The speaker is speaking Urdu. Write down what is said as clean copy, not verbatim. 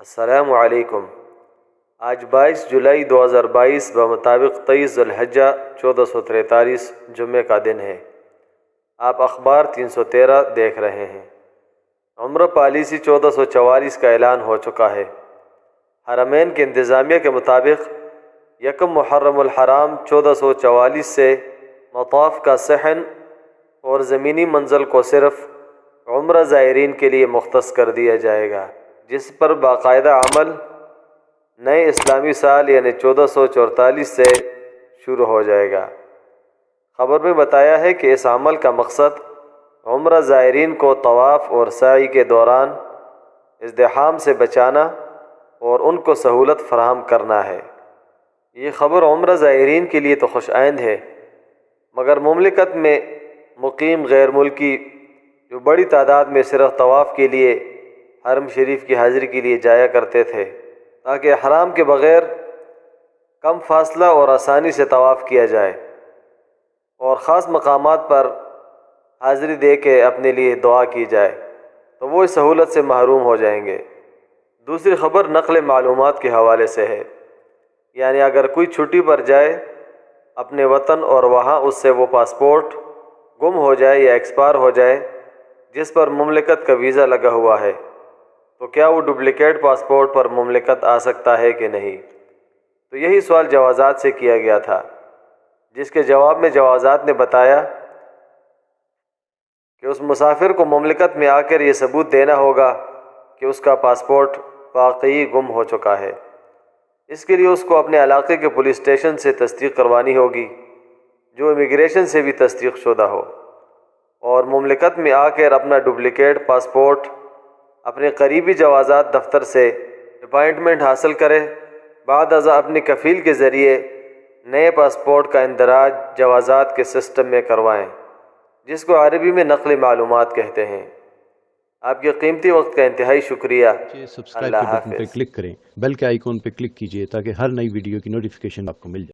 السلام علیکم۔ آج 22 جولائی 2022 بمطابق 23 ذی الحجہ 1443 جمعہ کا دن ہے۔ آپ اخبار 313 دیکھ رہے ہیں۔ عمرہ پالیسی 1444 کا اعلان ہو چکا ہے۔ حرمین کے انتظامیہ کے مطابق یکم محرم الحرام 1444 سے مطاف کا صحن اور زمینی منزل کو صرف عمرہ زائرین کے لیے مختص کر دیا جائے گا، جس پر باقاعدہ عمل نئے اسلامی سال یعنی 1444 سے شروع ہو جائے گا۔ خبر میں بتایا ہے کہ اس عمل کا مقصد عمرہ زائرین کو طواف اور سعی کے دوران ازدحام سے بچانا اور ان کو سہولت فراہم کرنا ہے۔ یہ خبر عمرہ زائرین کے لیے تو خوش آئند ہے، مگر مملکت میں مقیم غیر ملکی جو بڑی تعداد میں صرف طواف کے لیے حرم شریف کی حاضری کے لیے جایا کرتے تھے تاکہ احرام کے بغیر کم فاصلہ اور آسانی سے طواف کیا جائے اور خاص مقامات پر حاضری دے کے اپنے لیے دعا کی جائے، تو وہ اس سہولت سے محروم ہو جائیں گے۔ دوسری خبر نقل معلومات کے حوالے سے ہے، یعنی اگر کوئی چھٹی پر جائے اپنے وطن اور وہاں اس سے وہ پاسپورٹ گم ہو جائے یا ایکسپائر ہو جائے جس پر مملکت کا ویزا لگا ہوا ہے، تو کیا وہ ڈپلیکیٹ پاسپورٹ پر مملکت آ سکتا ہے کہ نہیں؟ تو یہی سوال جوازات سے کیا گیا تھا، جس کے جواب میں جوازات نے بتایا کہ اس مسافر کو مملکت میں آ کر یہ ثبوت دینا ہوگا کہ اس کا پاسپورٹ واقعی گم ہو چکا ہے۔ اس کے لیے اس کو اپنے علاقے کے پولیس اسٹیشن سے تصدیق کروانی ہوگی جو امیگریشن سے بھی تصدیق شدہ ہو، اور مملکت میں آ کر اپنا ڈپلیکیٹ پاسپورٹ اپنے قریبی جوازات دفتر سے اپائنٹمنٹ حاصل کرے، بعد ازاں اپنے کفیل کے ذریعے نئے پاسپورٹ کا اندراج جوازات کے سسٹم میں کروائیں، جس کو عربی میں نقل معلومات کہتے ہیں۔ آپ کے قیمتی وقت کا انتہائی شکریہ۔ سبسکرائب اللہ کے بٹن پہ حافظ۔ کلک کریں، بیل کے آئیکن پہ کلک کیجئے تاکہ ہر نئی ویڈیو کی نوٹیفیکیشن آپ کو مل جائے۔